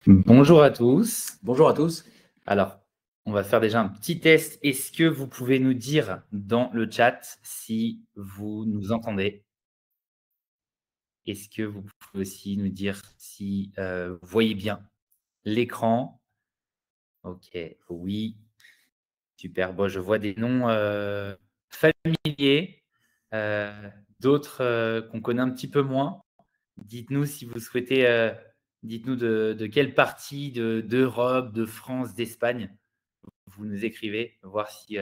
Bonjour à tous. Bonjour à tous. Alors, on va faire déjà un petit test. Est-ce que vous pouvez nous dire dans le chat si vous nous entendez? Est-ce que vous pouvez aussi nous dire si vous voyez bien l'écran? Ok, oui, super. Bon, je vois des noms familiers, d'autres qu'on connaît un petit peu moins. Dites-nous si vous souhaitez, dites-nous de quelle partie d'Europe, de France, d'Espagne vous nous écrivez, voir si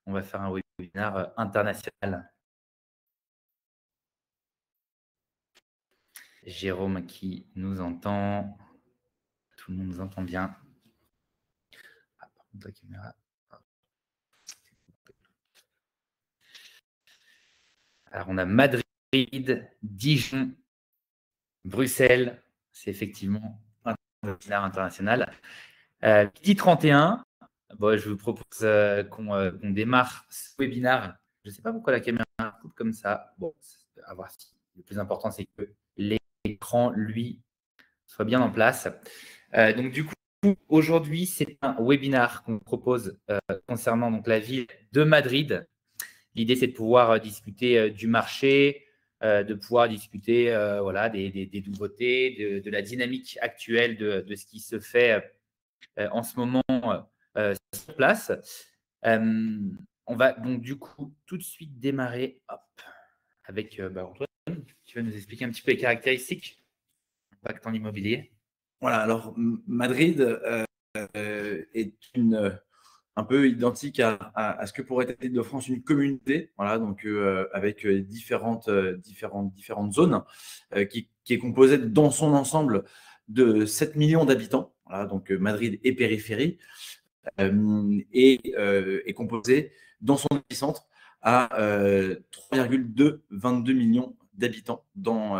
on va faire un webinaire international. Jérôme qui nous entend. Tout le monde nous entend bien. Ah, par contre, la caméra. Alors, on a Madrid, Dijon, Bruxelles. C'est effectivement un webinaire international. Midi 31, bon, je vous propose qu'on démarre ce webinaire. Je ne sais pas pourquoi la caméra coupe comme ça. Bon, à voir si le plus important, c'est que l'écran, lui, soit bien en place. Donc, du coup, aujourd'hui, c'est un webinaire qu'on propose concernant donc, la ville de Madrid. L'idée, c'est de pouvoir discuter du marché, de pouvoir discuter voilà, des nouveautés, de la dynamique actuelle de ce qui se fait en ce moment sur place. On va donc du coup tout de suite démarrer avec Antoine. Tu vas nous expliquer un petit peu les caractéristiques du pacte en immobilier. Voilà, alors Madrid est un peu identique à ce que pourrait être l'Île-de-France, une communauté, voilà, donc avec différentes zones qui est composée dans son ensemble de 7 millions d'habitants, voilà, donc Madrid et périphérie, et est composée dans son épicentre à 3,22 millions d'habitants dans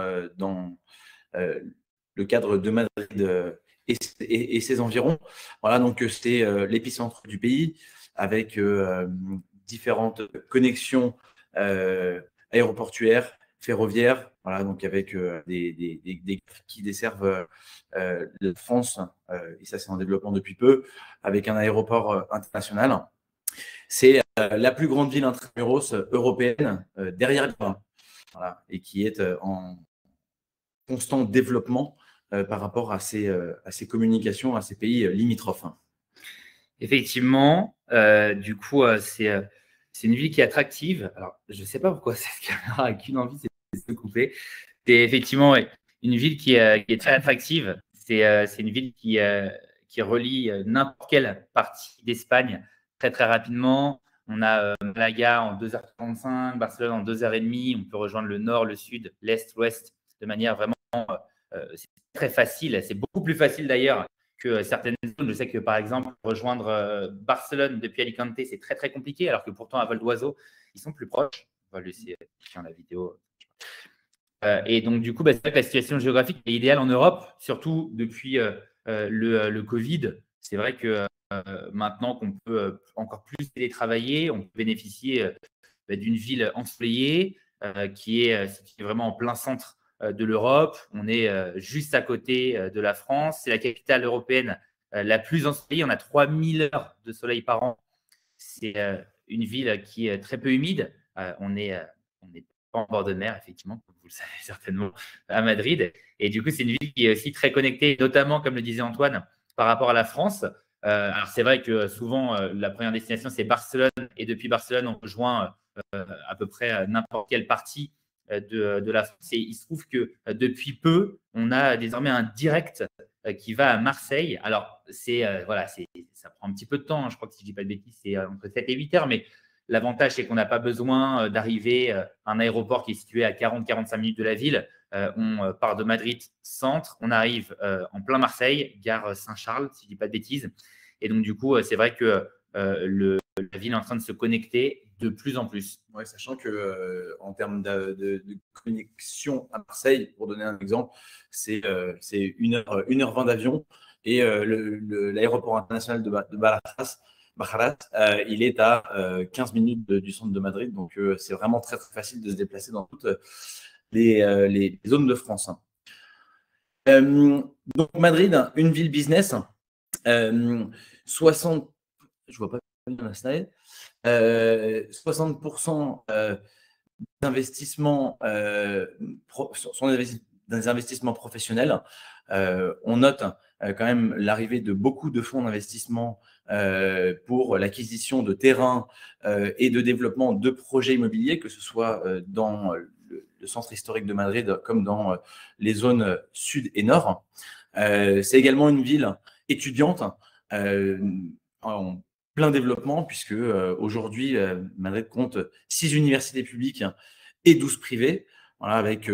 le cadre de Madrid et ses environs. Voilà, donc c'est l'épicentre du pays avec différentes connexions aéroportuaires, ferroviaires, voilà, donc avec des qui desservent la France, et ça c'est en développement depuis peu, avec un aéroport international. C'est la plus grande ville intramuros européenne derrière Lyon, voilà, et qui est en constant développement par rapport à ces communications, à ces pays limitrophes. Effectivement, du coup, c'est une ville qui est attractive. Alors, je ne sais pas pourquoi cette caméra a qu'une envie, c'est de se couper. C'est effectivement une ville qui est très attractive. C'est une ville qui relie n'importe quelle partie d'Espagne très, très rapidement. On a Malaga en 2h35, Barcelone en 2h30. On peut rejoindre le nord, le sud, l'est, l'ouest de manière vraiment c'est très facile. C'est beaucoup plus facile d'ailleurs que certaines zones. Je sais que par exemple, rejoindre Barcelone depuis Alicante, c'est très, très compliqué, alors que pourtant, à vol d'oiseau, ils sont plus proches. On va laisser la vidéo. Et donc, du coup, c'est vrai que la situation géographique est idéale en Europe, surtout depuis le Covid. C'est vrai que maintenant qu'on peut encore plus télétravailler, on peut bénéficier d'une ville ensoleillée qui est située vraiment en plein centre de l'Europe. On est juste à côté de la France. C'est la capitale européenne la plus ensoleillée. On a 3000 heures de soleil par an. C'est une ville qui est très peu humide. On n'est pas en bord de mer, effectivement, comme vous le savez certainement, à Madrid. Et du coup, c'est une ville qui est aussi très connectée, notamment, comme le disait Antoine, par rapport à la France. Alors, c'est vrai que souvent, la première destination, c'est Barcelone. Et depuis Barcelone, on rejoint à peu près n'importe quelle partie de la France. Et il se trouve que depuis peu, on a désormais un direct qui va à Marseille. Alors, voilà, ça prend un petit peu de temps. Hein. Je crois que si je ne dis pas de bêtises, c'est entre 7 et 8 heures. Mais l'avantage, c'est qu'on n'a pas besoin d'arriver à un aéroport qui est situé à 40-45 minutes de la ville. On part de Madrid centre, on arrive en plein Marseille, gare Saint-Charles, si je ne dis pas de bêtises. Et donc, du coup, c'est vrai que la ville est en train de se connecter de plus en plus. Ouais, sachant que en termes de connexion à Marseille, pour donner un exemple, c'est 1h20 d'avion et l'aéroport international de Barajas, il est à 15 minutes du centre de Madrid, donc c'est vraiment très, très facile de se déplacer dans toutes les zones de France. Donc Madrid, une ville business, 60, je vois pas bien la slide, 60% d'investissements sont des investissements professionnels. On note quand même l'arrivée de beaucoup de fonds d'investissement pour l'acquisition de terrains et de développement de projets immobiliers, que ce soit dans le centre historique de Madrid comme dans les zones sud et nord. C'est également une ville étudiante en plein développement, puisque aujourd'hui, Madrid compte 6 universités publiques et 12 privées, voilà, avec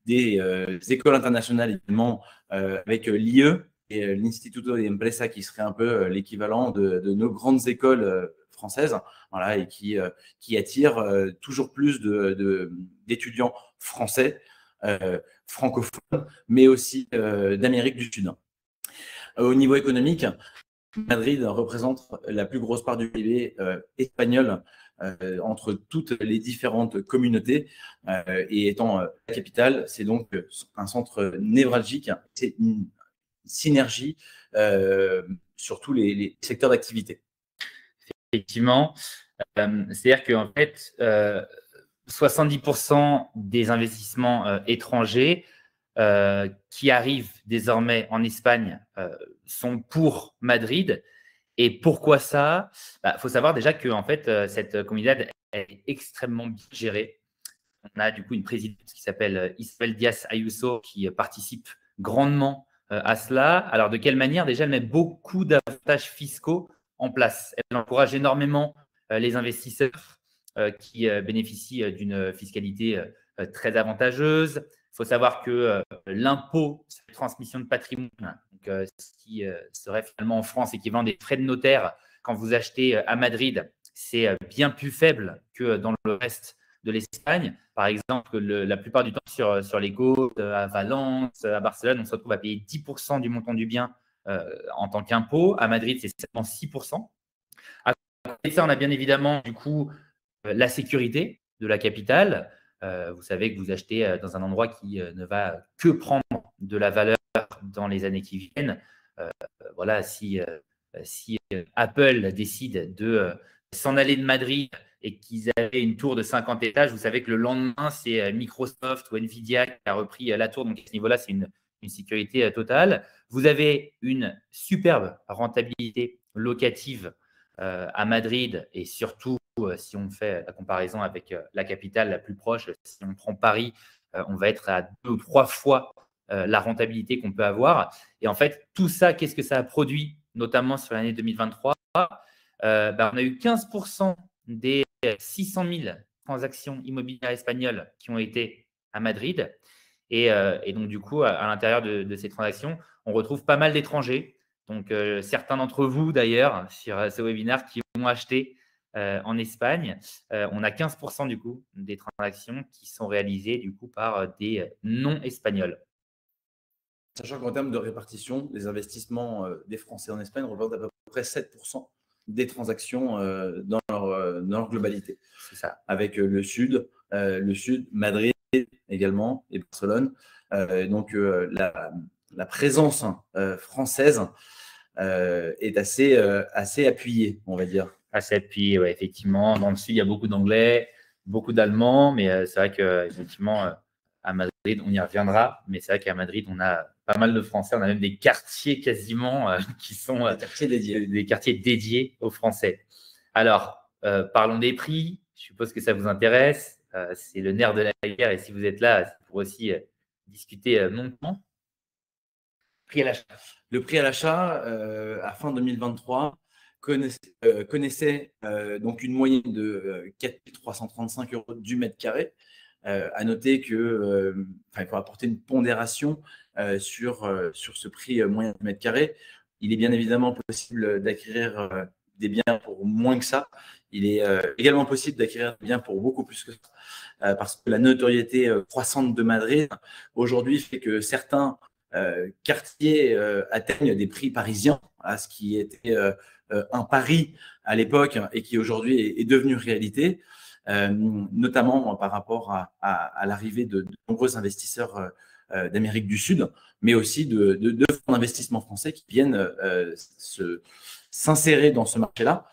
des écoles internationales également, avec l'IE et l'Instituto de Empresa, qui serait un peu l'équivalent de nos grandes écoles françaises, voilà, et qui attire toujours plus d'étudiants français, francophones, mais aussi d'Amérique du Sud. Au niveau économique, Madrid représente la plus grosse part du PIB espagnol entre toutes les différentes communautés et étant la capitale, c'est donc un centre névralgique, c'est une synergie sur tous les secteurs d'activité. Effectivement, c'est-à-dire qu'en fait, 70% des investissements étrangers qui arrivent désormais en Espagne sont pour Madrid. Et pourquoi ça? Faut savoir déjà que en fait, cette comunidad est extrêmement bien gérée. On a du coup une présidente qui s'appelle Isabel Díaz Ayuso qui participe grandement à cela. Alors, de quelle manière? Déjà, elle met beaucoup d'avantages fiscaux en place. Elle encourage énormément les investisseurs qui bénéficient d'une fiscalité très avantageuse. Il faut savoir que l'impôt sur la transmission de patrimoine, donc, ce qui serait finalement en France équivalent des frais de notaire quand vous achetez à Madrid, c'est bien plus faible que dans le reste de l'Espagne. Par exemple, la plupart du temps sur les côtes, à Valence, à Barcelone, on se retrouve à payer 10% du montant du bien en tant qu'impôt. À Madrid, c'est seulement 6%. À côté de ça, on a bien évidemment du coup la sécurité de la capitale. Vous savez que vous achetez dans un endroit qui ne va que prendre de la valeur dans les années qui viennent. Voilà, si Apple décide de s'en aller de Madrid et qu'ils avaient une tour de 50 étages, vous savez que le lendemain, c'est Microsoft ou Nvidia qui a repris la tour. Donc, à ce niveau-là, c'est une sécurité totale. Vous avez une superbe rentabilité locative à Madrid et surtout, si on fait la comparaison avec la capitale la plus proche, si on prend Paris, on va être à 2 ou 3 fois la rentabilité qu'on peut avoir. Et en fait, tout ça, qu'est-ce que ça a produit, notamment sur l'année 2023? On a eu 15% des 600 000 transactions immobilières espagnoles qui ont été à Madrid. Et donc, du coup, à l'intérieur de ces transactions, on retrouve pas mal d'étrangers. Donc, certains d'entre vous, d'ailleurs, sur ce webinaire, qui ont acheté en Espagne. On a 15% du coup des transactions qui sont réalisées du coup par des non-espagnols. Sachant qu'en termes de répartition, les investissements des Français en Espagne représentent à peu près 7% des transactions dans leur globalité. C'est ça. Avec le Sud, Madrid également et Barcelone. Donc, la présence française est assez appuyée, on va dire. Assez appuyée, ouais, effectivement. Dans le Sud, il y a beaucoup d'anglais, beaucoup d'allemands, mais c'est vrai qu'effectivement, à Madrid, on y reviendra, mais c'est vrai qu'à Madrid, on a pas mal de Français. On a même des quartiers quasiment qui sont des quartiers dédiés aux Français. Alors, parlons des prix. Je suppose que ça vous intéresse. C'est le nerf de la guerre et si vous êtes là, c'est pour aussi discuter montant. Prix à l'achat. Le prix à l'achat, à fin 2023, connaissait donc une moyenne de 4 335 € du mètre carré. À noter que, il faut apporter une pondération sur ce prix moyen du mètre carré. Il est bien évidemment possible d'acquérir des biens pour moins que ça. Il est également possible d'acquérir des biens pour beaucoup plus que ça, parce que la notoriété croissante de Madrid aujourd'hui fait que certains quartiers atteignent des prix parisiens, à ce qui était un pari à l'époque et qui aujourd'hui est devenu réalité. Notamment par rapport à l'arrivée de nombreux investisseurs d'Amérique du Sud, mais aussi de fonds d'investissement français qui viennent s'insérer dans ce marché-là.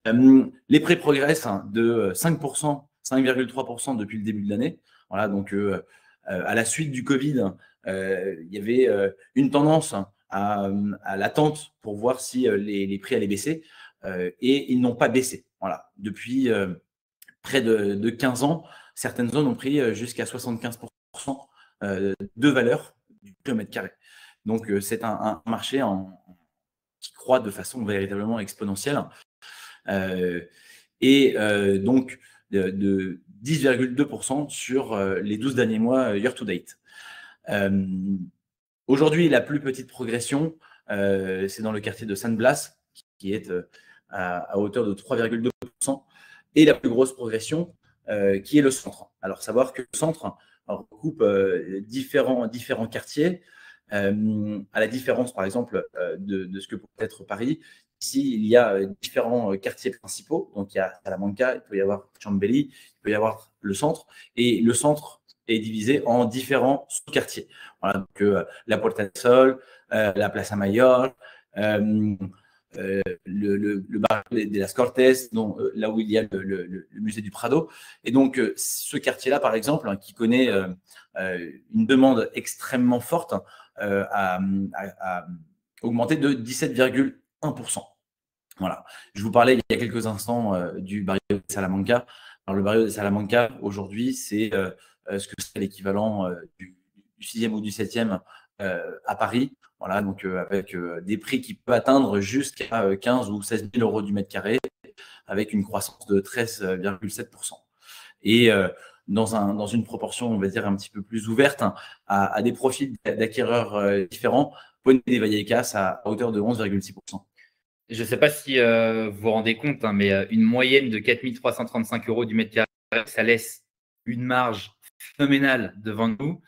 Les prix progressent de 5%, 5,3% depuis le début de l'année. Voilà, donc à la suite du Covid, il y avait une tendance à l'attente pour voir si les prix allaient baisser et ils n'ont pas baissé. Voilà, depuis près de 15 ans, certaines zones ont pris jusqu'à 75% de valeur du prix au mètre carré. Donc c'est un marché qui croît de façon véritablement exponentielle. Donc de 10,2% sur les 12 derniers mois year to date. Aujourd'hui, la plus petite progression, c'est dans le quartier de San Blas, qui est à hauteur de 3,2%, et la plus grosse progression, qui est le centre. Alors, savoir que le centre recoupe différents quartiers, à la différence, par exemple, de ce que peut être Paris. Ici, il y a différents quartiers principaux. Donc, il y a Salamanca, il peut y avoir Chambéry, il peut y avoir le centre. Et le centre est divisé en différents sous-quartiers. Voilà, donc la Puerta del Sol, la Plaza Mayor, le barrio de las Cortes, là où il y a le musée du Prado. Et donc, ce quartier-là, par exemple, qui connaît une demande extrêmement forte, a augmenté de 17,1%. Voilà. Je vous parlais il y a quelques instants du barrio de Salamanca. Alors, le barrio de Salamanca, aujourd'hui, c'est ce que c'est l'équivalent du 6e ou du 7e à Paris. Voilà, donc avec des prix qui peuvent atteindre jusqu'à 15 ou 16 000 euros du mètre carré, avec une croissance de 13,7%. Et dans une proportion, on va dire, un petit peu plus ouverte, à des profils d'acquéreurs différents, Ponte de Vallecas à hauteur de 11,6%. Je ne sais pas si vous vous rendez compte, mais une moyenne de 4 335 euros du mètre carré, ça laisse une marge phénoménale devant nous.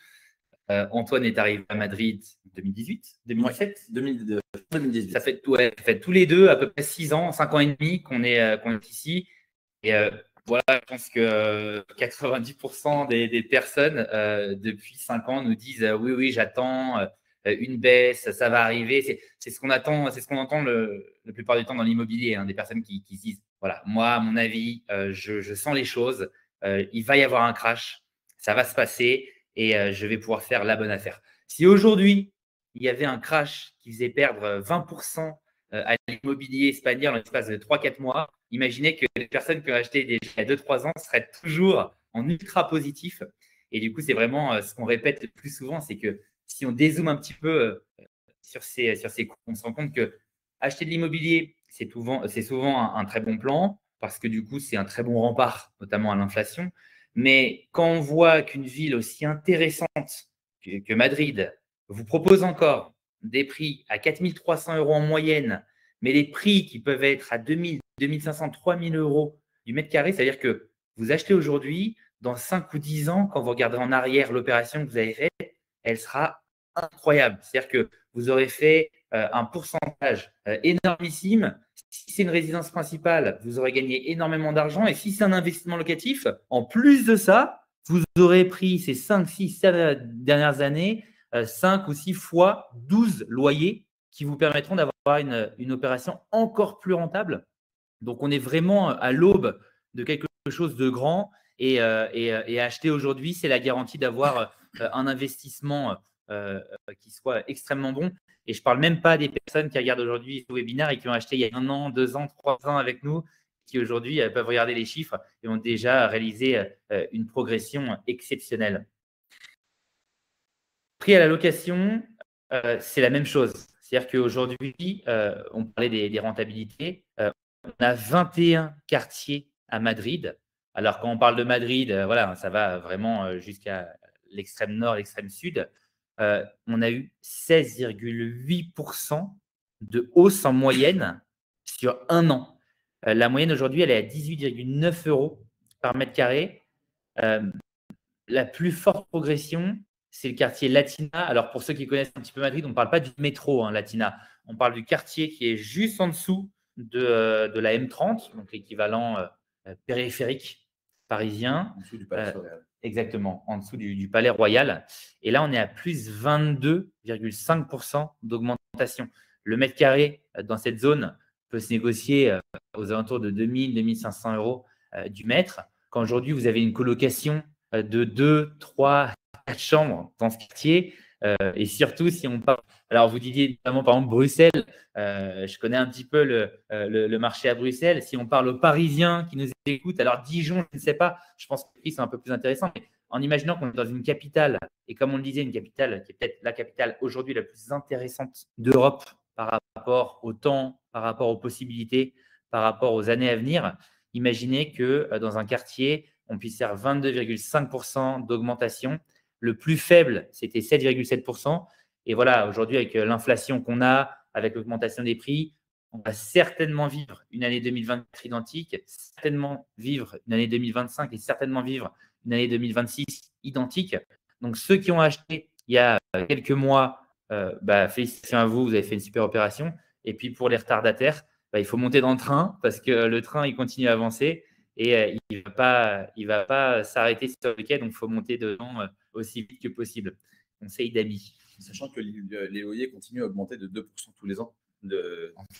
Antoine est arrivé à Madrid en 2018, 2017 2018. Ça fait tous les deux à peu près 6 ans, 5 ans et demi qu'on est ici. Et voilà, je pense que 90% des personnes depuis 5 ans nous disent oui, j'attends une baisse, ça va arriver. C'est ce qu'on attend, c'est ce qu'on entend la plupart du temps dans l'immobilier, des personnes qui se disent voilà, moi, à mon avis, je sens les choses, il va y avoir un crash, ça va se passer et je vais pouvoir faire la bonne affaire. Si aujourd'hui, il y avait un crash qui faisait perdre 20% à l'immobilier espagnol en l'espace de 3-4 mois, imaginez que les personnes qui ont acheté il y a 2-3 ans seraient toujours en ultra positif. Et du coup, c'est vraiment ce qu'on répète le plus souvent, c'est que si on dézoome un petit peu sur ces coûts, on se rend compte que acheter de l'immobilier, c'est souvent un très bon plan parce que du coup, c'est un très bon rempart, notamment à l'inflation. Mais quand on voit qu'une ville aussi intéressante que Madrid vous propose encore des prix à 4 300 euros en moyenne, mais les prix qui peuvent être à 2 000, 2 500, 3 000 euros du mètre carré, c'est-à-dire que vous achetez aujourd'hui, dans 5 ou 10 ans, quand vous regardez en arrière l'opération que vous avez faite, elle sera incroyable. C'est-à-dire que vous aurez fait un pourcentage énormissime. Si c'est une résidence principale, vous aurez gagné énormément d'argent. Et si c'est un investissement locatif, en plus de ça, vous aurez pris ces 5, 6, 7 dernières années 5 ou 6 fois 12 loyers qui vous permettront d'avoir une opération encore plus rentable. Donc, on est vraiment à l'aube de quelque chose de grand et acheter aujourd'hui, c'est la garantie d'avoir un investissement qui soit extrêmement bon. Et je ne parle même pas des personnes qui regardent aujourd'hui ce webinaire et qui ont acheté il y a 1 an, 2 ans, 3 ans avec nous, qui aujourd'hui peuvent regarder les chiffres et ont déjà réalisé une progression exceptionnelle. Prix à la location, c'est la même chose. C'est-à-dire qu'aujourd'hui, on parlait des rentabilités. On a 21 quartiers à Madrid. Alors, quand on parle de Madrid, voilà, ça va vraiment jusqu'à l'extrême nord, l'extrême sud. On a eu 16,8% de hausse en moyenne sur 1 an. La moyenne aujourd'hui, elle est à 18,9 euros par mètre carré. La plus forte progression, c'est le quartier Latina. Alors, pour ceux qui connaissent un petit peu Madrid, on ne parle pas du métro, Latina. On parle du quartier qui est juste en dessous de la M30, donc l'équivalent périphérique parisien. En dessous du Palais Royal. exactement, en dessous du Palais Royal. Et là, on est à plus 22,5% d'augmentation. Le mètre carré dans cette zone peut se négocier aux alentours de 2000, 2500 euros du mètre. Quand aujourd'hui, vous avez une colocation de 2, 3, 4 chambres dans ce quartier, et surtout si on parle… Alors, vous disiez notamment, par exemple, Bruxelles. Je connais un petit peu le marché à Bruxelles. Si on parle aux Parisiens qui nous écoutent, alors Dijon, je ne sais pas, je pense que les prix sont un peu plus intéressants, mais en imaginant qu'on est dans une capitale, et comme on le disait, une capitale qui est peut-être la capitale aujourd'hui la plus intéressante d'Europe par rapport au temps, par rapport aux possibilités, par rapport aux années à venir, imaginez que dans un quartier, on puisse faire 22,5% d'augmentation. Le plus faible, c'était 7,7%. Et voilà, aujourd'hui, avec l'inflation qu'on a, avec l'augmentation des prix, on va certainement vivre une année 2024 identique, certainement vivre une année 2025 et certainement vivre une année 2026 identique. Donc, ceux qui ont acheté il y a quelques mois, félicitations à vous, vous avez fait une super opération. Et puis, pour les retardataires, il faut monter dans le train parce que le train, il continue à avancer et il ne va pas s'arrêter sur le quai. Donc, il faut monter dedans aussi vite que possible. Conseil d'amis. Sachant que les loyers continuent à augmenter de 2% tous les ans.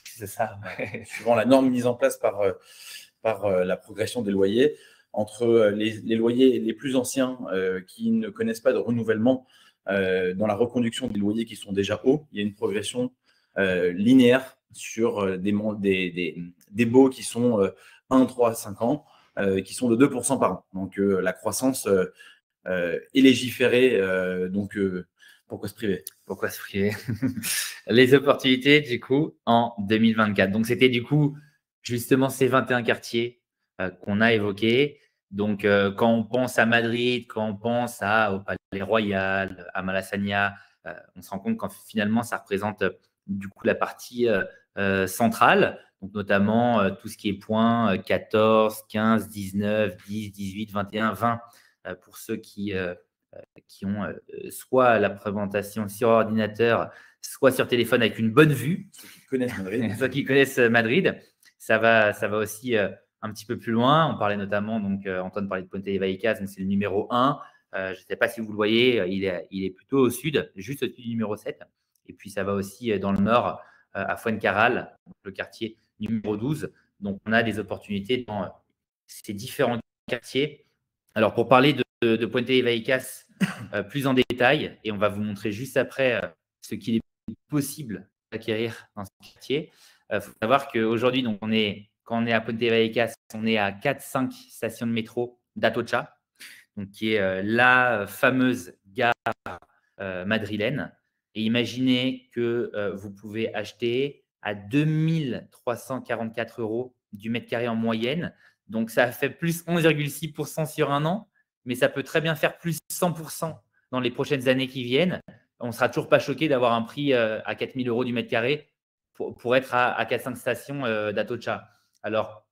C'est ça. Suivant la norme mise en place par la progression des loyers, entre les loyers les plus anciens qui ne connaissent pas de renouvellement dans la reconduction des loyers qui sont déjà hauts, il y a une progression linéaire sur des baux qui sont 1, 3, 5 ans, qui sont de 2% par an. Donc la croissance est légiférée. Pourquoi se priver? Pourquoi se priver? Les opportunités, du coup, en 2024. Donc, c'était du coup, justement, ces 21 quartiers qu'on a évoqués. Donc, quand on pense à Madrid, quand on pense au Palais Royal, à Malasaña, on se rend compte qu'en finalement, ça représente du coup la partie centrale, donc notamment tout ce qui est points 14, 15, 19, 10, 18, 21, 20 pour ceux qui ont soit la présentation sur ordinateur, soit sur téléphone avec une bonne vue. Ceux qui connaissent Madrid. Ceux qui connaissent Madrid. Ça va aussi un petit peu plus loin. On parlait notamment, donc Antoine parlait de Puente de Vallecas, donc c'est le numéro 1. Je ne sais pas si vous le voyez, il est plutôt au sud, juste au-dessus du numéro 7. Et puis ça va aussi dans le nord, à Fuencarral, le quartier numéro 12. Donc on a des opportunités dans ces différents quartiers. Alors pour parler de Puente de Vallecas plus en détail, et on va vous montrer juste après ce qu'il est possible d'acquérir dans ce quartier. Il faut savoir qu'aujourd'hui, quand on est à Puente de Vallecas, on est à 4-5 stations de métro d'Atocha, donc qui est la fameuse gare madrilène. Et imaginez que vous pouvez acheter à 2344 € du mètre carré en moyenne. Donc, ça fait plus 11,6% sur un an, mais ça peut très bien faire plus 100% dans les prochaines années qui viennent. On ne sera toujours pas choqué d'avoir un prix à 4000 € du mètre carré pour être à 4-5 stations d'Atocha. Alors,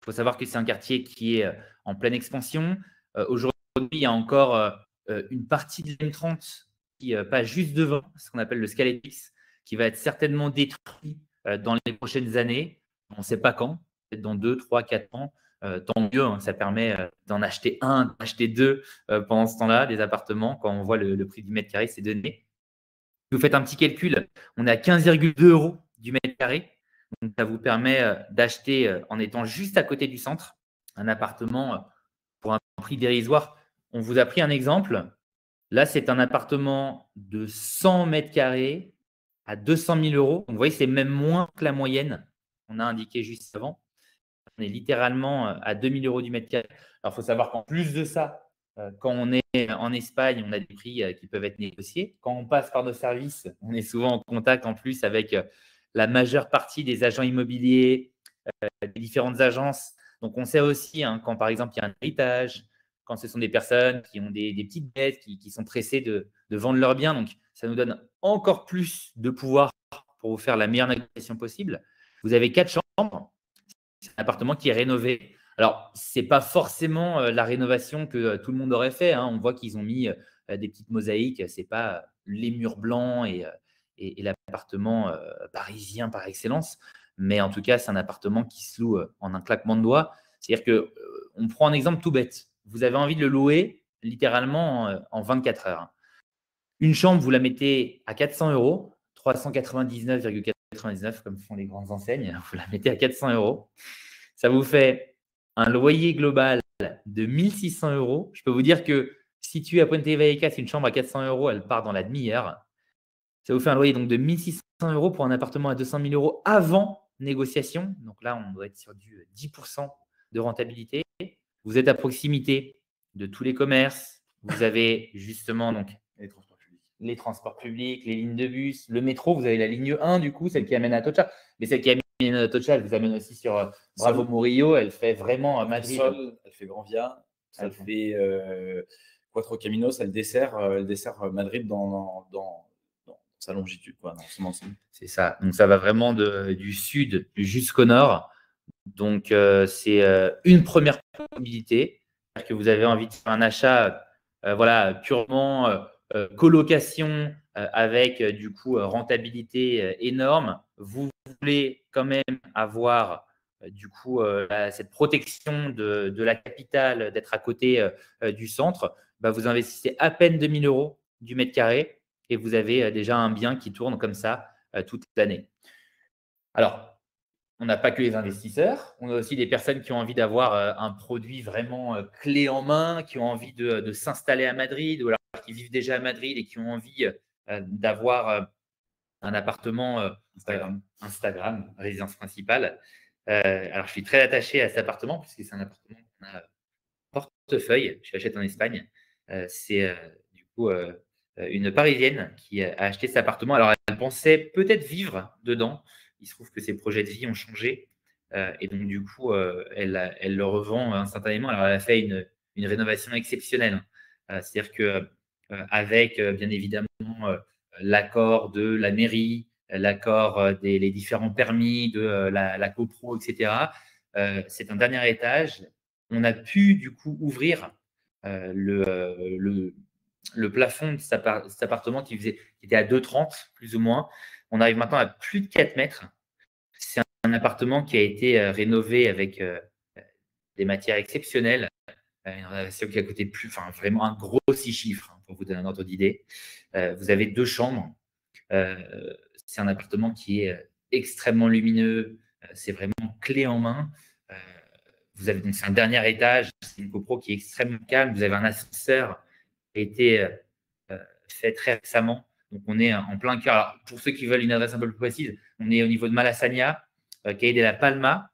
il faut savoir que c'est un quartier qui est en pleine expansion. Aujourd'hui, il y a encore une partie de l'M30 qui passe juste devant, ce qu'on appelle le Scaletix, qui va être certainement détruit dans les prochaines années. On ne sait pas quand, peut-être dans 2, 3, 4 ans. Tant mieux, hein, ça permet d'en acheter un, d'en acheter deux pendant ce temps-là, des appartements, quand on voit le prix du mètre carré, c'est donné. Vous faites un petit calcul, on est à 15,2 € du mètre carré. Donc, ça vous permet d'acheter, en étant juste à côté du centre, un appartement pour un prix dérisoire. On vous a pris un exemple. Là, c'est un appartement de 100 mètres carrés à 200 000 €. Donc, vous voyez, c'est même moins que la moyenne qu'on a indiqué juste avant. On est littéralement à 2 000 € du mètre carré. Alors, il faut savoir qu'en plus de ça, quand on est en Espagne, on a des prix qui peuvent être négociés. Quand on passe par nos services, on est souvent en contact en plus avec la majeure partie des agents immobiliers, des différentes agences. Donc, on sait aussi quand, par exemple, il y a un héritage, quand ce sont des personnes qui ont des petites dettes, qui sont pressées de vendre leurs biens. Donc, ça nous donne encore plus de pouvoir pour vous faire la meilleure négociation possible. Vous avez 4 chambres. C'est un appartement qui est rénové. Alors, ce n'est pas forcément la rénovation que tout le monde aurait fait. On voit qu'ils ont mis des petites mosaïques. Ce n'est pas les murs blancs et l'appartement parisien par excellence. Mais en tout cas, c'est un appartement qui se loue en un claquement de doigts. C'est-à-dire qu'on prend un exemple tout bête. Vous avez envie de le louer. littéralement en 24 heures. Une chambre, vous la mettez à 400 €, 399,99 comme font les grandes enseignes. Vous la mettez à 400 €. Ça vous fait un loyer global de 1 600 €. Je peux vous dire que situé à Puente Vallecas, une chambre à 400 €, elle part dans la demi-heure. Ça vous fait un loyer donc de 1 600 € pour un appartement à 200 000 € avant négociation. Donc là, on doit être sur du 10% de rentabilité. Vous êtes à proximité de tous les commerces. Vous avez justement donc les transports publics, les lignes de bus, le métro. Vous avez la ligne 1, du coup, celle qui amène à Atocha. Mais celle qui amène à Atocha, elle vous amène aussi sur Bravo Murillo. Elle fait vraiment Madrid. Elle fait Grand Via. Elle fait Cuatro Caminos. Elle dessert Madrid dans sa longitude, quoi, dans son ensemble. C'est ça. Donc, ça va vraiment du sud jusqu'au nord. Donc, c'est une première possibilité. Que vous avez envie de faire un achat voilà, purement colocation avec du coup rentabilité énorme. Vous voulez quand même avoir du coup cette protection de la capitale, d'être à côté du centre. Bah, vous investissez à peine 2 000 € du mètre carré et vous avez déjà un bien qui tourne comme ça toute l'année. Alors, on n'a pas que les investisseurs, on a aussi des personnes qui ont envie d'avoir un produit vraiment clé en main, qui ont envie de s'installer à Madrid ou alors qui vivent déjà à Madrid et qui ont envie d'avoir un appartement Instagram, résidence principale. Alors, je suis très attaché à cet appartement puisque c'est un appartement qu'on a portefeuille. Je l'achète en Espagne. C'est du coup une Parisienne qui a acheté cet appartement. Alors, elle pensait peut-être vivre dedans. Il se trouve que ses projets de vie ont changé. Et donc, du coup, elle le revend instantanément. Alors, elle a fait une rénovation exceptionnelle. C'est-à-dire que avec, bien évidemment, l'accord de la mairie, l'accord les différents permis de la copro, etc. C'est un dernier étage. On a pu, du coup, ouvrir le plafond de cet appartement qui était à 2,30 plus ou moins. On arrive maintenant à plus de 4 mètres. C'est un appartement qui a été rénové avec des matières exceptionnelles. Une rénovation qui a coûté vraiment un gros 6 chiffres, pour vous donner un ordre d'idée. Vous avez 2 chambres. C'est un appartement qui est extrêmement lumineux. C'est vraiment clé en main. C'est un dernier étage, c'est une copro qui est extrêmement calme. Vous avez un ascenseur qui a été fait très récemment. Donc, on est en plein cœur. Alors, pour ceux qui veulent une adresse un peu plus précise, on est au niveau de Malasaña, Calle de la Palma.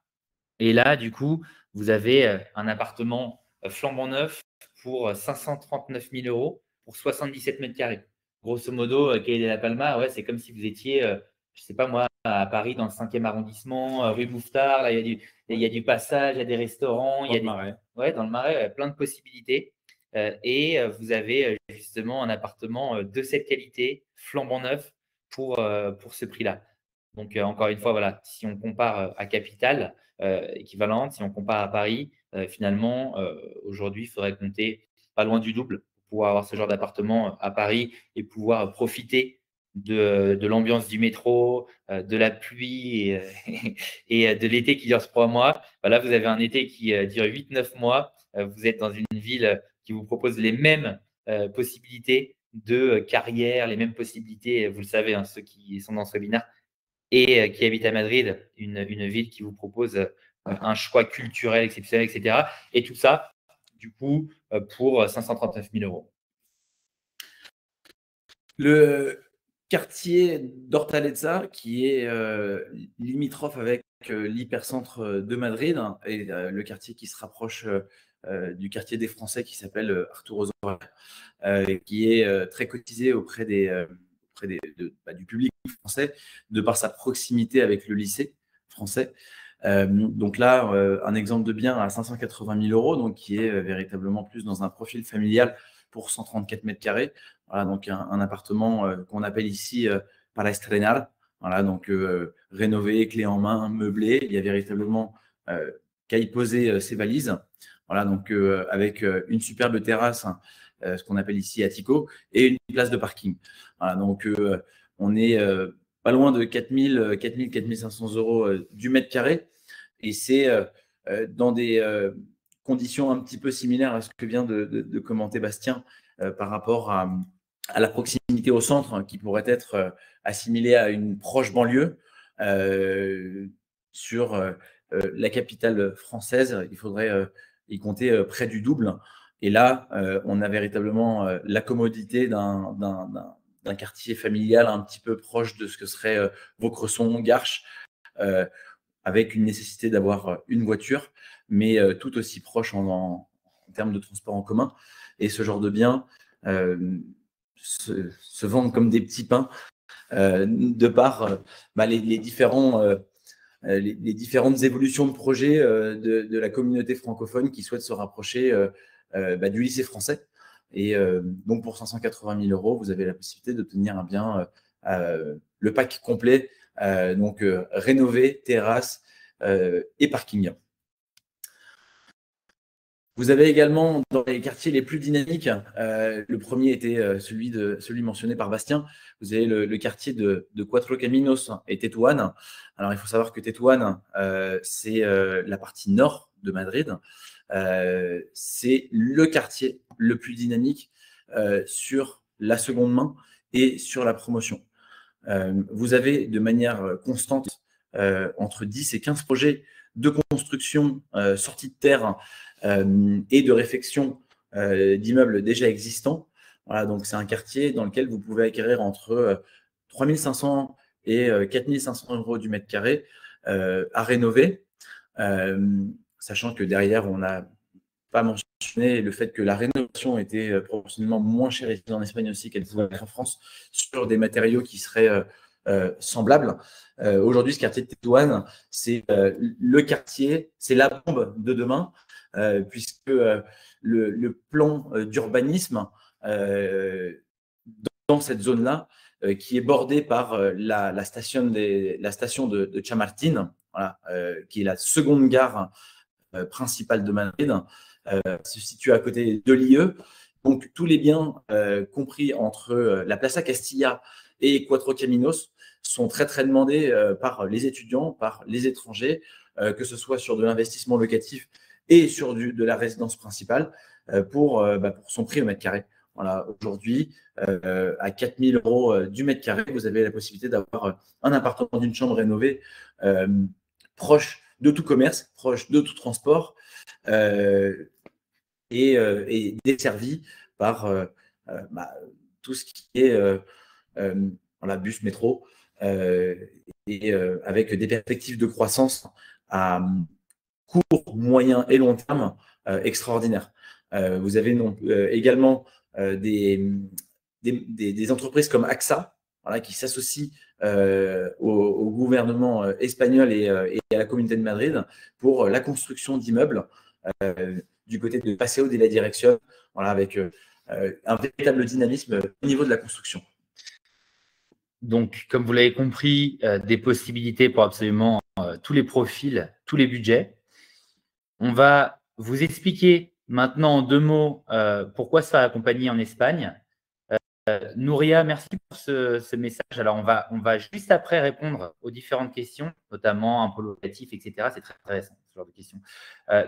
Et là, du coup, vous avez un appartement flambant neuf pour 539 000 € pour 77 mètres carrés. Grosso modo, Calle de la Palma, ouais, c'est comme si vous étiez, je ne sais pas moi, à Paris, dans le 5e arrondissement, rue Mouffetard. Là, il y a du passage, il y a des restaurants. Dans le Marais. Ouais, dans le Marais, plein de possibilités. Et vous avez justement un appartement de cette qualité, flambant neuf, pour ce prix-là. Donc, encore une fois, voilà, si on compare à Capitale équivalente, si on compare à Paris, finalement, aujourd'hui, il faudrait compter pas loin du double pour pouvoir avoir ce genre d'appartement à Paris et pouvoir profiter de l'ambiance du métro, de la pluie et de l'été qui dure 3 mois. Là, vous avez un été qui dure 8-9 mois. Vous êtes dans une ville qui vous propose les mêmes possibilités de carrière, les mêmes possibilités, vous le savez, hein, ceux qui sont dans ce webinaire, et qui habitent à Madrid, une ville qui vous propose un choix culturel exceptionnel, etc. Et tout ça, du coup, pour 539 000 €. Le quartier d'Hortaleza, qui est limitrophe avec l'hypercentre de Madrid, et le quartier qui se rapproche du quartier des Français qui s'appelle Arturo Soler, qui est très cotisé auprès du public français, de par sa proximité avec le lycée français. Donc là, un exemple de bien à 580 000 €, donc qui est véritablement plus dans un profil familial pour 134 mètres carrés. Voilà, donc un appartement qu'on appelle ici para estrenar. Voilà, donc rénové, clé en main, meublé. Il y a véritablement qu'à y poser ses valises. Voilà, donc avec une superbe terrasse, ce qu'on appelle ici attico, et une place de parking. Voilà, donc on est pas loin de 4 500 € du mètre carré. Et c'est dans des conditions un petit peu similaires à ce que vient de commenter Bastien par rapport à la proximité au centre, hein, qui pourrait être assimilée à une proche banlieue. Sur la capitale française, il faudrait y compter près du double. Et là, on a véritablement la commodité d'un quartier familial un petit peu proche de ce que serait Vaucresson, Garches, avec une nécessité d'avoir une voiture, mais tout aussi proche en termes de transport en commun. Et ce genre de biens se vendent comme des petits pains de par les différentes évolutions de projets de la communauté francophone qui souhaite se rapprocher du lycée français. Et donc, pour 580 000 euros, vous avez la possibilité d'obtenir un bien, le pack complet, donc rénové, terrasse et parking. Vous avez également, dans les quartiers les plus dynamiques, le premier était celui mentionné par Bastien, vous avez le quartier de Cuatro Caminos et Tetuán. Alors, il faut savoir que Tetuán, c'est la partie nord de Madrid. C'est le quartier le plus dynamique sur la seconde main et sur la promotion. Vous avez de manière constante entre 10 et 15 projets de construction sortis de terre et de réfection d'immeubles déjà existants. Voilà, donc c'est un quartier dans lequel vous pouvez acquérir entre 3 500 et 4 500 euros du mètre carré à rénover, sachant que derrière, on n'a pas mentionné le fait que la rénovation était proportionnellement moins chère ici en Espagne aussi qu'elle pouvait être en France sur des matériaux qui seraient semblables. Aujourd'hui, ce quartier de Tetuán, c'est le quartier, c'est la bombe de demain, puisque le plan d'urbanisme dans cette zone-là, qui est bordée par la station de Chamartín, voilà, qui est la seconde gare principale de Madrid, se situe à côté de l'IE. Donc, tous les biens compris entre la Plaza Castilla et Cuatro Caminos sont très, très demandés par les étudiants, par les étrangers, que ce soit sur de l'investissement locatif et sur de la résidence principale pour son prix au mètre carré. Voilà, aujourd'hui, à 4 000 euros du mètre carré, vous avez la possibilité d'avoir un appartement d'une chambre rénovée proche de tout commerce, proche de tout transport et desservi par tout ce qui est bus, métro, et avec des perspectives de croissance à court, moyen et long terme extraordinaires. Vous avez également des entreprises comme AXA, voilà, qui s'associent au gouvernement espagnol et à la Communauté de Madrid pour la construction d'immeubles du côté de Paseo de la Dirección, voilà, avec un véritable dynamisme au niveau de la construction. Donc, comme vous l'avez compris, des possibilités pour absolument tous les profils, tous les budgets. On va vous expliquer maintenant en 2 mots pourquoi se faire accompagner en Espagne. Nouria, merci pour ce message. Alors, on va juste après répondre aux différentes questions, notamment un peu locatif, etc. C'est très intéressant, ce genre de questions.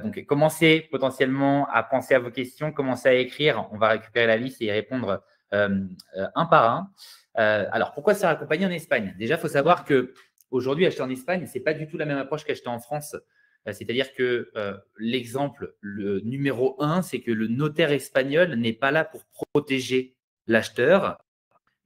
Donc, commencez potentiellement à penser à vos questions, commencez à écrire. On va récupérer la liste et y répondre un par un. Alors, pourquoi se faire accompagner en Espagne? Déjà, il faut savoir qu'aujourd'hui, acheter en Espagne, ce n'est pas du tout la même approche qu'acheter en France. C'est-à-dire que l'exemple numéro 1, c'est que le notaire espagnol n'est pas là pour protéger l'acheteur.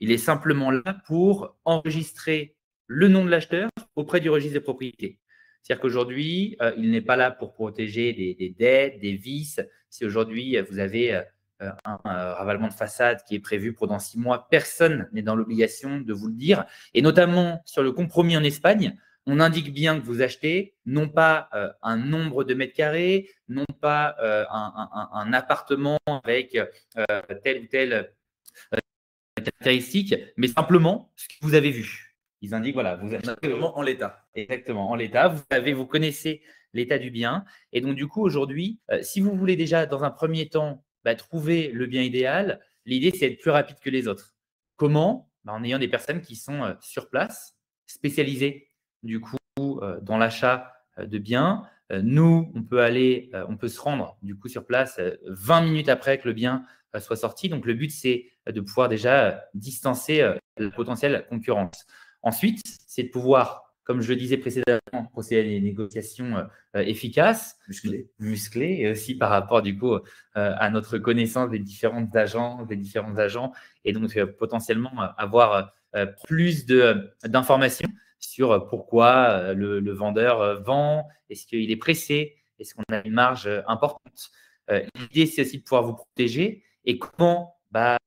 Il est simplement là pour enregistrer le nom de l'acheteur auprès du registre des propriétés. C'est-à-dire qu'aujourd'hui, il n'est pas là pour protéger des dettes, des vices. Si aujourd'hui, vous avez un ravalement de façade qui est prévu pour dans 6 mois, personne n'est dans l'obligation de vous le dire. Et notamment sur le compromis en Espagne, on indique bien que vous achetez non pas un nombre de mètres carrés, non pas un appartement avec telle ou telle caractéristique, mais simplement ce que vous avez vu. Ils indiquent, voilà, vous achetez en l'état. Exactement, en l'état. Vous connaissez l'état du bien. Et donc, du coup, aujourd'hui, si vous voulez déjà, dans un premier temps, trouver le bien idéal, l'idée, c'est d'être plus rapide que les autres. Comment? En ayant des personnes qui sont sur place, spécialisées, du coup, dans l'achat de biens, Nous, on peut se rendre du coup sur place 20 minutes après que le bien soit sorti. Donc, le but, c'est de pouvoir déjà distancer la potentielle concurrence. Ensuite, c'est de pouvoir, comme je le disais précédemment, procéder à des négociations efficaces, musclées, et aussi par rapport du coup à notre connaissance des différents agents, et donc potentiellement avoir plus d'informations sur pourquoi le vendeur vend, est-ce qu'il est pressé, est-ce qu'on a une marge importante. L'idée, c'est aussi de pouvoir vous protéger. Et comment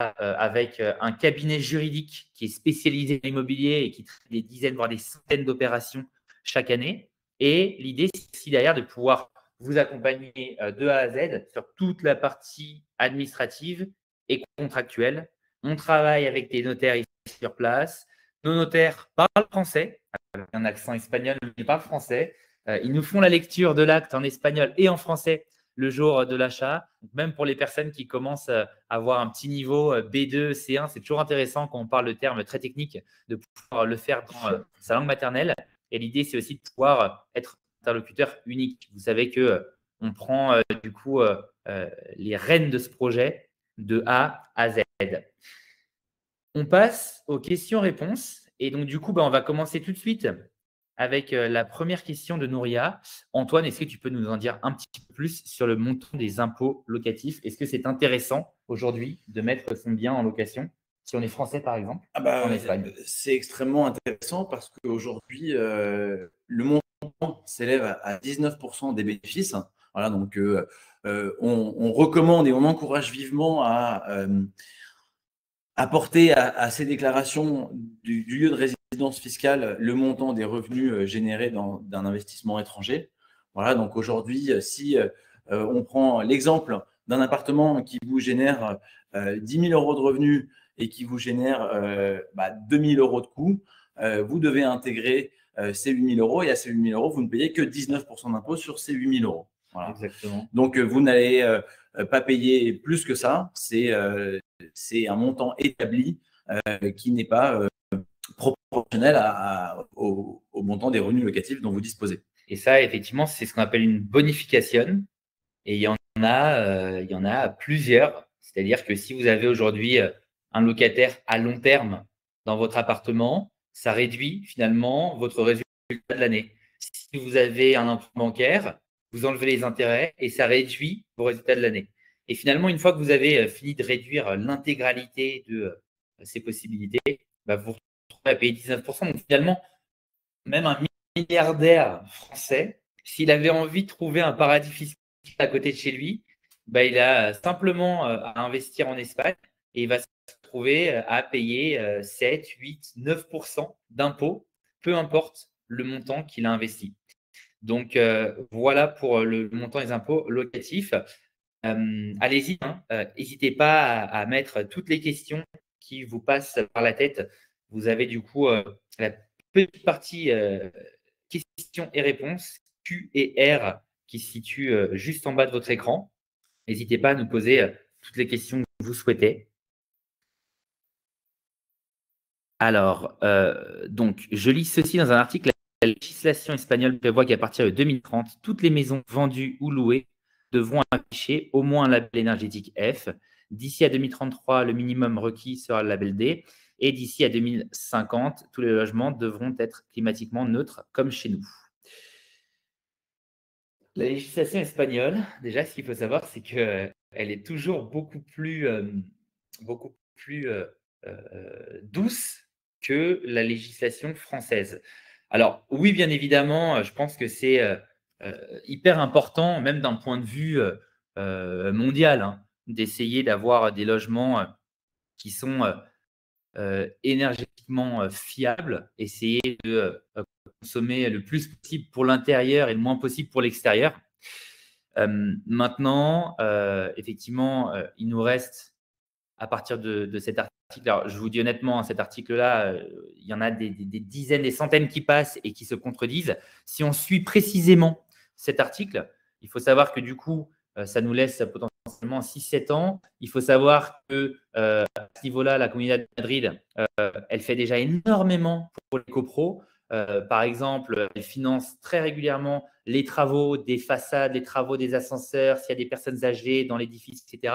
avec un cabinet juridique qui est spécialisé dans l'immobilier et qui traite des dizaines, voire des centaines d'opérations chaque année. Et l'idée, c'est aussi derrière de pouvoir vous accompagner de A à Z sur toute la partie administrative et contractuelle. On travaille avec des notaires ici sur place. Nos notaires parlent français, avec un accent espagnol, mais parlent français. Ils nous font la lecture de l'acte en espagnol et en français le jour de l'achat. Même pour les personnes qui commencent à avoir un petit niveau B2, C1, c'est toujours intéressant quand on parle de termes très techniques de pouvoir le faire dans sa langue maternelle. Et l'idée, c'est aussi de pouvoir être interlocuteur unique. Vous savez qu'on prend du coup les rênes de ce projet de A à Z. On passe aux questions-réponses. Et donc, du coup, on va commencer tout de suite avec la première question de Nouria. Antoine, est-ce que tu peux nous en dire un petit peu plus sur le montant des impôts locatifs? Est-ce que c'est intéressant aujourd'hui de mettre son bien en location, si on est français par exemple, en Espagne? C'est extrêmement intéressant parce qu'aujourd'hui, le montant s'élève à 19% des bénéfices. Voilà, donc, on recommande et on encourage vivement à apporter à ces déclarations du lieu de résidence fiscale le montant des revenus générés d'un investissement étranger. Voilà, donc aujourd'hui, si on prend l'exemple d'un appartement qui vous génère 10 000 euros de revenus et qui vous génère 2 000 euros de coûts, vous devez intégrer ces 8 000 euros et à ces 8 000 euros, vous ne payez que 19% d'impôt sur ces 8 000 euros. Voilà. Exactement. Donc, vous n'allez pas payer plus que ça. C'est un montant établi qui n'est pas proportionnel au montant des revenus locatifs dont vous disposez. Et ça, effectivement, c'est ce qu'on appelle une bonification. Et il y en a plusieurs. C'est-à-dire que si vous avez aujourd'hui un locataire à long terme dans votre appartement, ça réduit finalement votre résultat de l'année. Si vous avez un emprunt bancaire, vous enlevez les intérêts et ça réduit vos résultats de l'année. Et finalement, une fois que vous avez fini de réduire l'intégralité de ces possibilités, vous vous retrouvez à payer 19%. Donc finalement, même un milliardaire français, s'il avait envie de trouver un paradis fiscal à côté de chez lui, il a simplement à investir en Espagne et il va se trouver à payer 7, 8, 9% d'impôts, peu importe le montant qu'il a investi. Donc, voilà pour le montant des impôts locatifs. Allez-y, n'hésitez pas à mettre toutes les questions qui vous passent par la tête. Vous avez du coup la petite partie questions et réponses, Q et R, qui se situent juste en bas de votre écran. N'hésitez pas à nous poser toutes les questions que vous souhaitez. Alors, donc, je lis ceci dans un article. La législation espagnole prévoit qu'à partir de 2030, toutes les maisons vendues ou louées devront afficher au moins un label énergétique F. D'ici à 2033, le minimum requis sera le label D. Et d'ici à 2050, tous les logements devront être climatiquement neutres, comme chez nous. La législation espagnole, déjà, ce qu'il faut savoir, c'est qu'elle est toujours beaucoup plus douce que la législation française. Alors, oui, bien évidemment, je pense que c'est hyper important, même d'un point de vue mondial, d'essayer d'avoir des logements qui sont énergétiquement fiables, essayer de consommer le plus possible pour l'intérieur et le moins possible pour l'extérieur. Maintenant, effectivement, il nous reste, à partir de cet article, alors je vous dis honnêtement, cet article-là, il y en a des dizaines, des centaines qui passent et qui se contredisent. Si on suit précisément cet article, il faut savoir que du coup, ça nous laisse potentiellement 6-7 ans. Il faut savoir que à ce niveau-là, la Comunidad de Madrid, elle fait déjà énormément pour les copros. Par exemple, elle finance très régulièrement les travaux des façades, les travaux des ascenseurs, s'il y a des personnes âgées dans l'édifice, etc.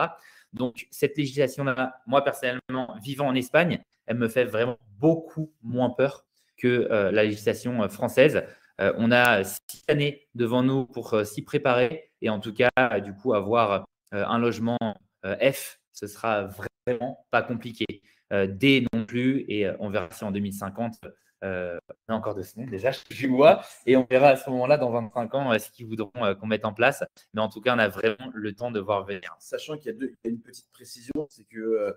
Donc, cette législation-là, moi, personnellement, vivant en Espagne, elle me fait vraiment beaucoup moins peur que la législation française. On a 6 années devant nous pour s'y préparer et en tout cas, du coup, avoir un logement F, ce sera vraiment pas compliqué. D non plus, et on verra si en 2050, on a encore 2 semaines déjà, je vois, et on verra à ce moment-là, dans 25 ans, ce qu'ils voudront qu'on mette en place. Mais en tout cas, on a vraiment le temps de voir venir. Sachant qu'il y a une petite précision, c'est que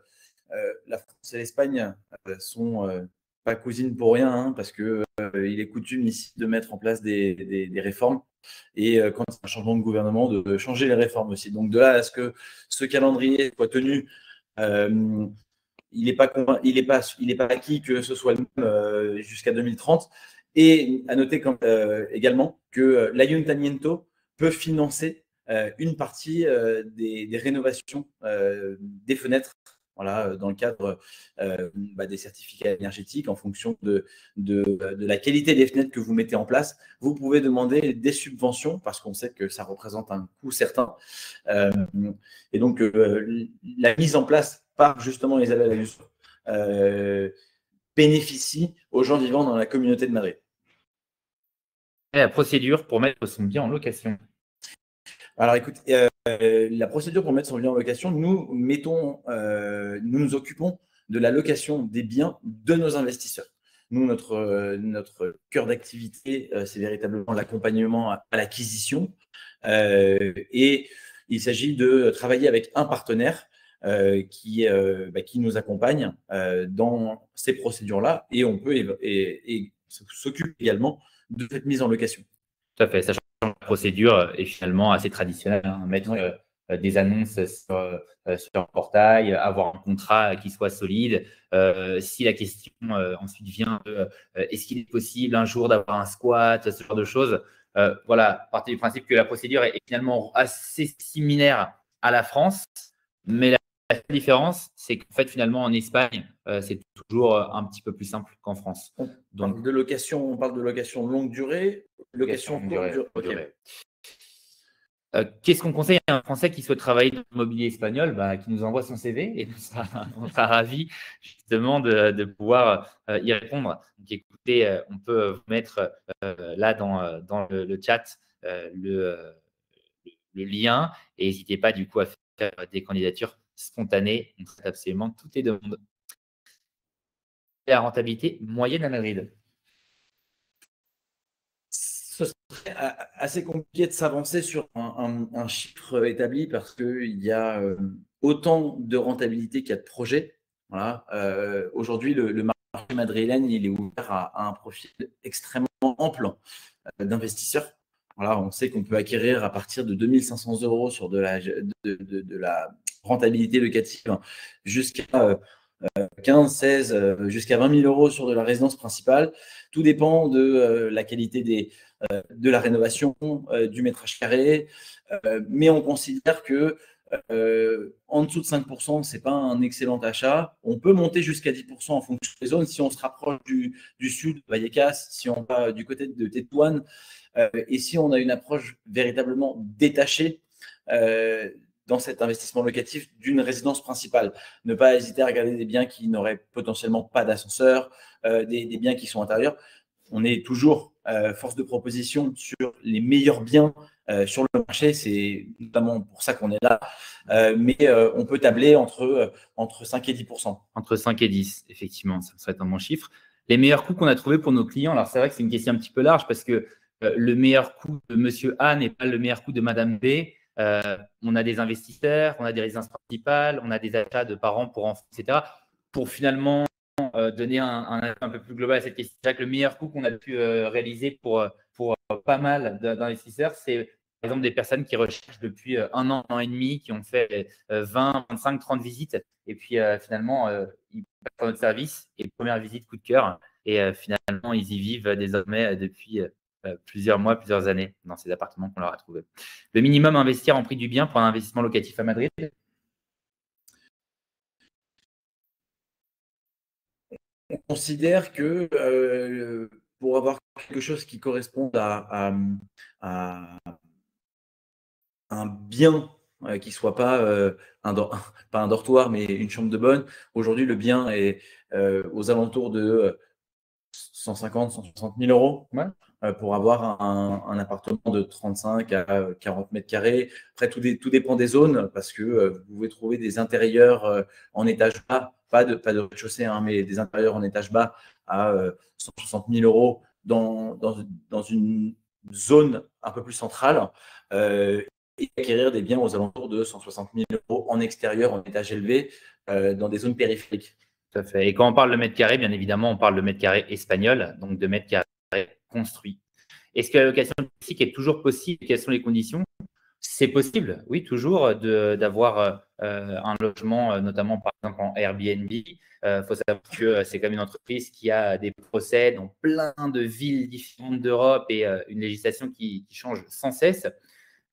la France et l'Espagne sont pas cousines pour rien, hein, parce que il est coutume ici de mettre en place des réformes et quand il y a un changement de gouvernement, de changer les réformes aussi. Donc de là à ce que ce calendrier soit tenu, il n'est pas acquis que ce soit le même jusqu'à 2030. Et à noter également que l'Ayuntamiento peut financer une partie des rénovations des fenêtres, voilà, dans le cadre des certificats énergétiques, en fonction de la qualité des fenêtres que vous mettez en place. Vous pouvez demander des subventions parce qu'on sait que ça représente un coût certain. Et donc, la mise en place par justement Isabelle Ayuso bénéficie aux gens vivant dans la communauté de Madrid. Et la procédure pour mettre son bien en location. Alors écoute, la procédure pour mettre son bien en location, nous nous occupons de la location des biens de nos investisseurs. Nous, notre cœur d'activité, c'est véritablement l'accompagnement à l'acquisition. Et il s'agit de travailler avec un partenaire qui nous accompagne dans ces procédures-là. Et on peut s'occupe également de cette mise en location. Tout à fait, sachant que la procédure est finalement assez traditionnelle, hein, mettre des annonces sur un portail, avoir un contrat qui soit solide. Si la question ensuite vient de est-ce qu'il est possible un jour d'avoir un squat, ce genre de choses, voilà, partir du principe que la procédure est finalement assez similaire à la France, mais la différence, c'est qu'en fait, finalement, en Espagne, c'est toujours un petit peu plus simple qu'en France. On parle de location longue durée, location courte durée. Okay. Qu'est-ce qu'on conseille à un Français qui souhaite travailler dans l'immobilier espagnol? Qui nous envoie son CV et on sera ravis justement de pouvoir y répondre. Donc, écoutez, on peut vous mettre là dans le chat le lien et n'hésitez pas du coup à faire des candidatures spontanées. On traite absolument toutes les demandes. La rentabilité moyenne à Madrid? Ce serait assez compliqué de s'avancer sur un chiffre établi parce qu'il y a autant de rentabilité qu'il y a de projets. Voilà. Aujourd'hui, le marché madrilène, il est ouvert à un profil extrêmement ample d'investisseurs. Voilà, on sait qu'on peut acquérir à partir de 2 500 € sur de la rentabilité locative jusqu'à 15, 16, jusqu'à 20 000 € sur de la résidence principale. Tout dépend de la qualité de la rénovation, du métrage carré. Mais on considère que en dessous de 5%, ce n'est pas un excellent achat. On peut monter jusqu'à 10% en fonction des zones. Si on se rapproche du sud, Vallecas, si on va du côté de Tétouan, et si on a une approche véritablement détachée dans cet investissement locatif d'une résidence principale. Ne pas hésiter à regarder des biens qui n'auraient potentiellement pas d'ascenseur, des biens qui sont intérieurs. On est toujours force de proposition sur les meilleurs biens sur le marché. C'est notamment pour ça qu'on est là. Mais on peut tabler entre 5 et 10%. Entre 5 et 10, effectivement, ça serait un bon chiffre. Les meilleurs coûts qu'on a trouvés pour nos clients, alors c'est vrai que c'est une question un petit peu large parce que le meilleur coût de Monsieur A n'est pas le meilleur coût de Madame B. On a des investisseurs, on a des résidences principales, on a des achats de parents pour enfants, etc. Pour finalement donner un peu plus global à cette question, c'est vrai que le meilleur coût qu'on a pu réaliser pour pas mal d'investisseurs, c'est par exemple des personnes qui recherchent depuis un an et demi, qui ont fait 20, 25, 30 visites et puis finalement, ils passent par notre service et première visite coup de cœur et finalement, ils y vivent désormais depuis plusieurs mois, plusieurs années dans ces appartements qu'on leur a trouvés. Le minimum à investir en prix du bien pour un investissement locatif à Madrid? On considère que pour avoir quelque chose qui corresponde à un bien qui ne soit pas, pas un dortoir, mais une chambre de bonne. Aujourd'hui, le bien est aux alentours de 150 160 000 euros Ouais. pour avoir un appartement de 35 à 40 mètres carrés. Après, tout dépend des zones parce que vous pouvez trouver des intérieurs en étage bas, pas de rez-de-chaussée, hein, mais des intérieurs en étage bas à 160 000 euros dans une zone un peu plus centrale. Et acquérir des biens aux alentours de 160 000 euros en extérieur, en étage élevé, dans des zones périphériques. Tout à fait. Et quand on parle de mètre carré, bien évidemment, on parle de mètre carré espagnol, donc de mètre carré construit. Est-ce que la location touristique est toujours possible? Quelles sont les conditions? C'est possible, oui, toujours, d'avoir un logement, notamment par exemple en Airbnb. Il faut savoir que c'est comme une entreprise qui a des procès dans plein de villes différentes d'Europe et une législation qui change sans cesse.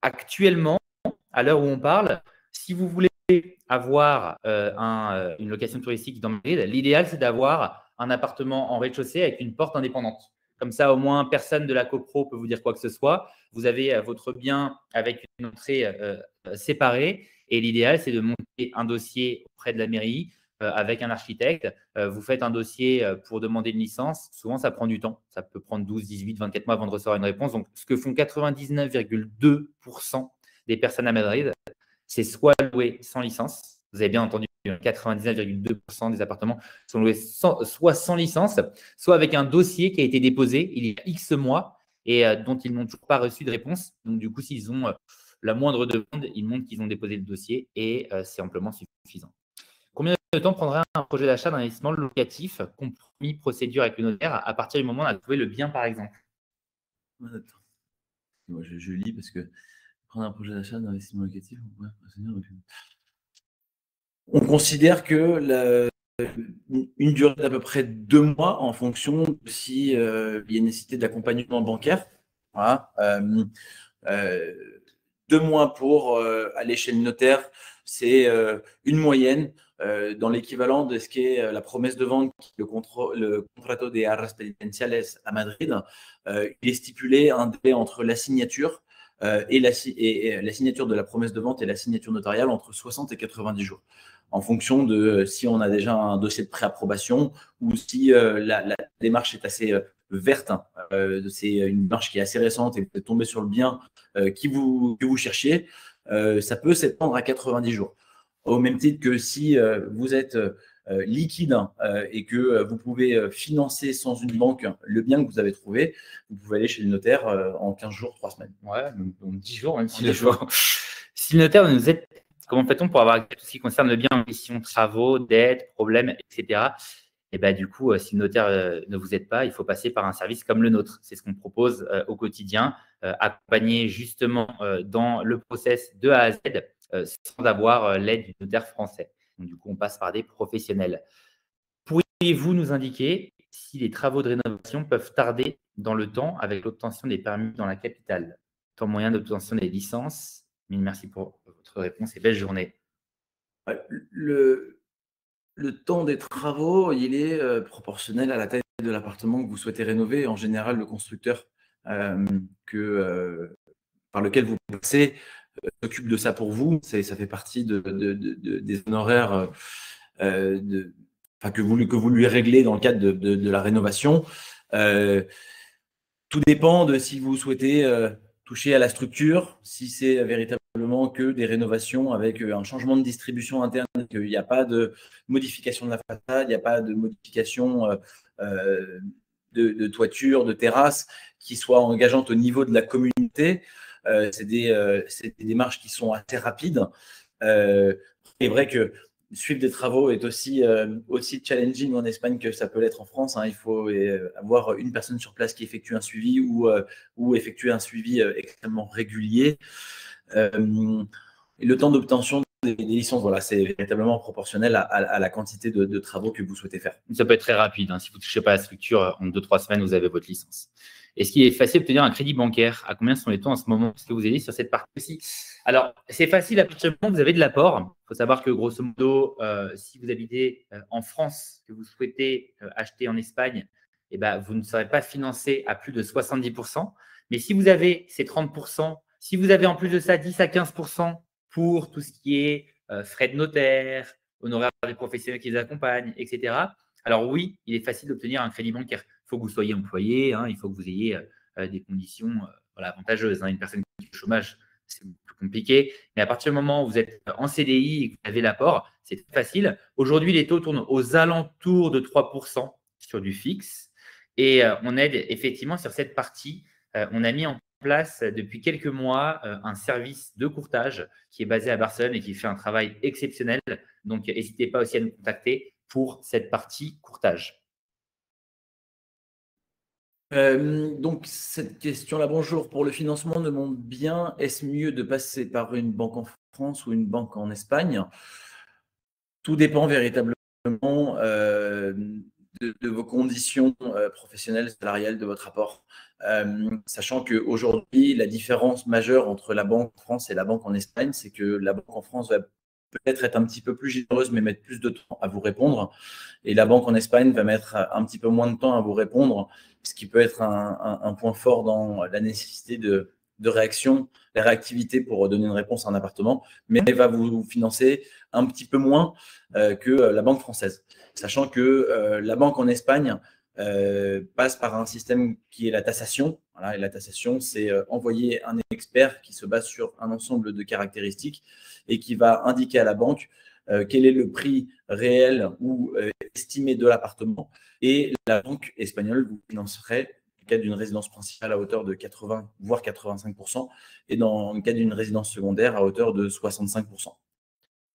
Actuellement, à l'heure où on parle, si vous voulez avoir une location touristique dans Madrid, l'idéal, c'est d'avoir un appartement en rez-de-chaussée avec une porte indépendante. Comme ça, au moins, personne de la copro peut vous dire quoi que ce soit. Vous avez votre bien avec une entrée séparée. Et l'idéal, c'est de monter un dossier auprès de la mairie avec un architecte. Vous faites un dossier pour demander une licence. Souvent, ça prend du temps. Ça peut prendre 12, 18, 24 mois avant de recevoir une réponse. Donc, ce que font 99,2% des personnes à Madrid, c'est soit loué sans licence. Vous avez bien entendu, 99,2% des appartements sont loués soit sans licence, soit avec un dossier qui a été déposé il y a X mois et dont ils n'ont toujours pas reçu de réponse. Donc, du coup, s'ils ont la moindre demande, ils montrent qu'ils ont déposé le dossier et c'est amplement suffisant. Combien de temps prendrait un projet d'achat d'investissement locatif, compromis, procédure avec le notaire, à partir du moment où on a trouvé le bien, par exemple? Moi, je lis parce que prendre un projet d'achat d'investissement locatif, on considère que une durée d'à peu près 2 mois en fonction de si il y a une nécessité d'accompagnement bancaire. Voilà. 2 mois pour aller chez le notaire, c'est une moyenne dans l'équivalent de ce qu'est la promesse de vente, le contrato de arras penitenciales à Madrid. Il est stipulé un délai entre la signature et la signature de la promesse de vente et la signature notariale entre 60 et 90 jours, en fonction de si on a déjà un dossier de préapprobation ou si la démarche est assez verte. C'est une démarche qui est assez récente et vous êtes tombé sur le bien que vous cherchiez. Ça peut s'étendre à 90 jours. Au même titre que si vous êtes liquide et que vous pouvez financer sans une banque le bien que vous avez trouvé, vous pouvez aller chez le notaire en 15 jours, 3 semaines. Ouais, donc 10 jours, même si 10 jours. Si le notaire nous aide, comment fait-on pour avoir tout ce qui concerne le bien en question, travaux, dettes, problèmes, etc. Et ben, du coup, si le notaire ne vous aide pas, il faut passer par un service comme le nôtre. C'est ce qu'on propose au quotidien, accompagner justement dans le process de A à Z sans avoir l'aide du notaire français. Donc, du coup, on passe par des professionnels. Pourriez-vous nous indiquer si les travaux de rénovation peuvent tarder dans le temps avec l'obtention des permis dans la capitale? Temps moyen d'obtention des licences. Mille merci pour votre réponse et belle journée. Le temps des travaux, il est proportionnel à la taille de l'appartement que vous souhaitez rénover. En général, le constructeur par lequel vous passez s'occupe de ça pour vous. Ça fait partie des honoraires que vous lui réglez dans le cadre de la rénovation. Tout dépend de si vous souhaitez toucher à la structure, si c'est véritablement que des rénovations avec un changement de distribution interne, qu'il n'y a pas de modification de la façade, il n'y a pas de modification de toiture, de terrasse qui soit engageante au niveau de la communauté. C'est des démarches qui sont assez rapides. C'est vrai que suivre des travaux est aussi challenging en Espagne que ça peut l'être en France. Il faut avoir une personne sur place qui effectue un suivi ou effectuer un suivi extrêmement régulier. Et le temps d'obtention des licences, voilà, c'est véritablement proportionnel à la quantité de travaux que vous souhaitez faire. Ça peut être très rapide. Si vous ne touchez pas à la structure, en 2-3 semaines, vous avez votre licence. Est-ce qu'il est facile d'obtenir un crédit bancaire? À combien sont les taux en ce moment? Est-ce que vous aidez sur cette partie aussi? Alors, c'est facile à partir du moment où vous avez de l'apport. Il faut savoir que, grosso modo, si vous habitez en France, que vous souhaitez acheter en Espagne eh ben, vous ne serez pas financé à plus de 70%. Mais si vous avez ces 30%, si vous avez en plus de ça 10 à 15% pour tout ce qui est frais de notaire, honoraires des professionnels qui les accompagnent, etc. Alors oui, il est facile d'obtenir un crédit bancaire. Il faut que vous soyez employé, hein, il faut que vous ayez des conditions voilà, avantageuses. Hein. Une personne qui est au chômage, c'est plus compliqué. Mais à partir du moment où vous êtes en CDI et que vous avez l'apport, c'est très facile. Aujourd'hui, les taux tournent aux alentours de 3% sur du fixe. Et on aide effectivement sur cette partie. On a mis en place depuis quelques mois un service de courtage qui est basé à Barcelone et qui fait un travail exceptionnel. Donc, n'hésitez pas aussi à nous contacter pour cette partie courtage. Donc, cette question-là, bonjour. Pour le financement de mon bien, est-ce mieux de passer par une banque en France ou une banque en Espagne? Tout dépend véritablement de vos conditions professionnelles, salariales, de votre apport. Sachant qu'aujourd'hui, la différence majeure entre la banque en France et la banque en Espagne, c'est que la banque en France va peut-être être un petit peu plus généreuse, mais mettre plus de temps à vous répondre. Et la banque en Espagne va mettre un petit peu moins de temps à vous répondre, ce qui peut être un point fort dans la nécessité de réaction, la réactivité pour donner une réponse à un appartement, mais elle va vous financer un petit peu moins que la banque française. Sachant que la banque en Espagne passe par un système qui est la taxation. Voilà, et la taxation, c'est envoyer un expert qui se base sur un ensemble de caractéristiques et qui va indiquer à la banque quel est le prix réel ou estimé de l'appartement. Et la banque espagnole vous financerait dans le cas d'une résidence principale à hauteur de 80, voire 85%, et dans le cas d'une résidence secondaire à hauteur de 65%.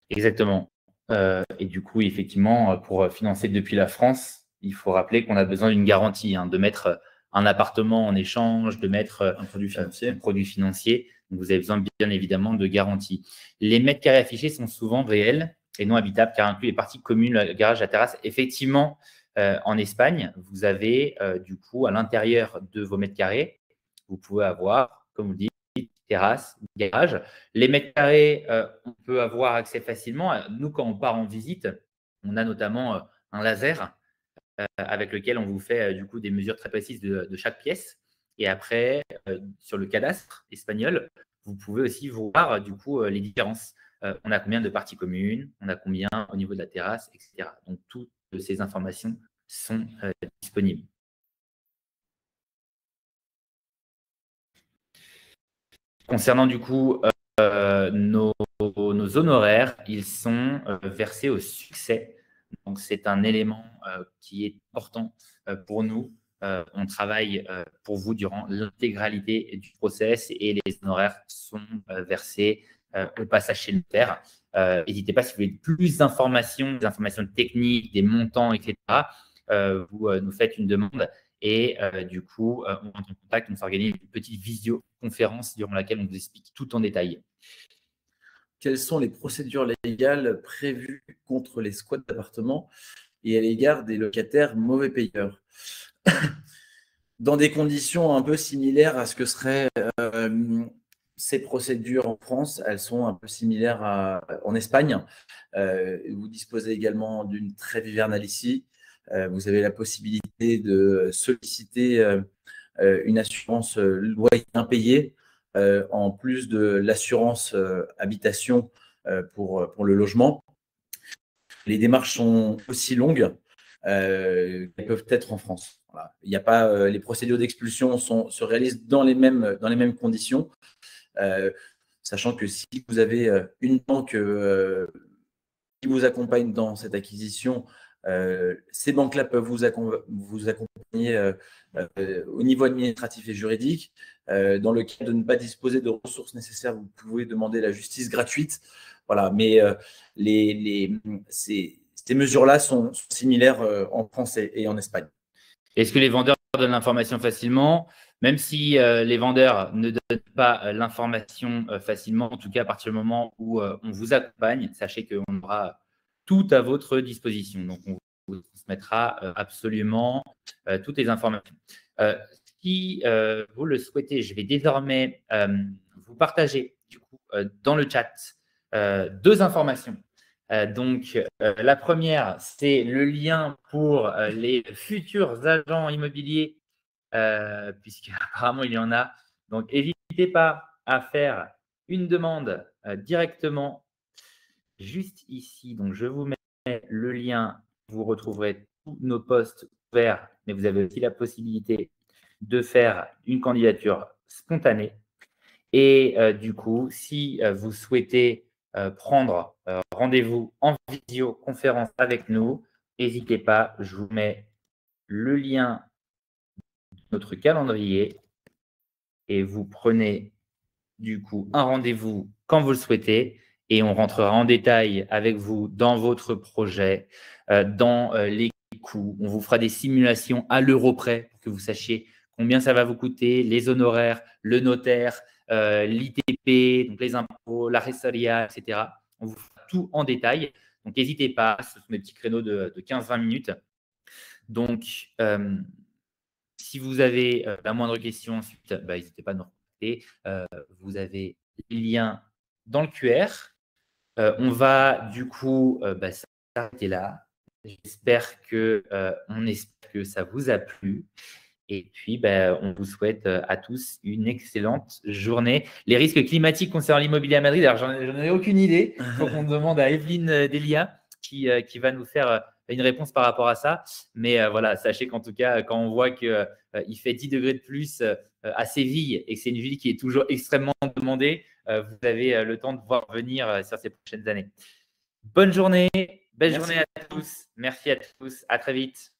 Exactement. Et du coup, effectivement, pour financer depuis la France, il faut rappeler qu'on a besoin d'une garantie, hein, de mettre un appartement en échange, de mettre un produit financier. Un produit financier. Donc, vous avez besoin, bien évidemment, de garantie. Les mètres carrés affichés sont souvent réels et non habitables, car incluent les parties communes, le garage, la terrasse. Effectivement, en Espagne, vous avez du coup, à l'intérieur de vos mètres carrés, vous pouvez avoir, comme vous le dites, terrasse, garage. Les mètres carrés, on peut avoir accès facilement. Nous, quand on part en visite, on a notamment un laser avec lequel on vous fait du coup des mesures très précises de chaque pièce. Et après, sur le cadastre espagnol, vous pouvez aussi voir du coup les différences. On a combien de parties communes, on a combien au niveau de la terrasse, etc. Donc, toutes ces informations sont disponibles. Concernant du coup nos honoraires, ils sont versés au succès. Donc, c'est un élément qui est important pour nous. On travaille pour vous durant l'intégralité du process et les honoraires sont versés au passage chez le notaire. N'hésitez pas si vous voulez plus d'informations, des informations techniques, des montants, etc. Vous nous faites une demande et du coup, on rentre en contact, on s'organise une petite visioconférence durant laquelle on vous explique tout en détail. Quelles sont les procédures légales prévues contre les squats d'appartements et à l'égard des locataires mauvais payeurs? Dans des conditions un peu similaires à ce que seraient ces procédures en France, elles sont un peu similaires en Espagne. Vous disposez également d'une trêve hivernale ici. Vous avez la possibilité de solliciter une assurance loyer impayé, en plus de l'assurance habitation pour le logement. Les démarches sont aussi longues qu'elles peuvent être en France. Voilà. Il n'y a pas, les procédures d'expulsion se réalisent dans les mêmes conditions, sachant que si vous avez une banque qui vous accompagne dans cette acquisition, ces banques-là peuvent vous accompagner au niveau administratif et juridique. Dans le cas de ne pas disposer de ressources nécessaires, vous pouvez demander la justice gratuite. Voilà, mais ces mesures-là sont similaires en France et en Espagne. Est-ce que les vendeurs donnent l'information facilement? Même si les vendeurs ne donnent pas l'information facilement, en tout cas à partir du moment où on vous accompagne, sachez qu'on aura tout à votre disposition. Donc, on vous transmettra absolument toutes les informations. Si vous le souhaitez, je vais désormais vous partager du coup, dans le chat deux informations. La première, c'est le lien pour les futurs agents immobiliers, puisqu'apparemment, il y en a. Donc, n'hésitez pas à faire une demande directement juste ici. Donc, je vous mets le lien. Vous retrouverez tous nos postes ouverts, mais vous avez aussi la possibilité de faire une candidature spontanée. Et du coup, si vous souhaitez prendre rendez-vous en visioconférence avec nous, n'hésitez pas, je vous mets le lien de notre calendrier et vous prenez du coup un rendez-vous quand vous le souhaitez et on rentrera en détail avec vous dans votre projet, dans les coûts. On vous fera des simulations à l'euro près pour que vous sachiez combien ça va vous coûter, les honoraires, le notaire, l'ITP, donc les impôts, la Ressoria, etc. On vous fera tout en détail. Donc, n'hésitez pas, ce sont des petits créneaux de 15-20 minutes. Donc, si vous avez la moindre question ensuite, n'hésitez pas à nous contacter. Vous avez les liens dans le QR. On va du coup s'arrêter là. J'espère que ça vous a plu. Et puis, on vous souhaite à tous une excellente journée. Les risques climatiques concernant l'immobilier à Madrid, alors j'en ai aucune idée. Il faut qu'on demande à Evelyne Delia qui va nous faire une réponse par rapport à ça. Mais voilà, sachez qu'en tout cas, quand on voit qu'il fait 10 degrés de plus à Séville et que c'est une ville qui est toujours extrêmement demandée, vous avez le temps de voir venir sur ces prochaines années. Bonne journée, belle journée à tous. Merci à tous. À très vite.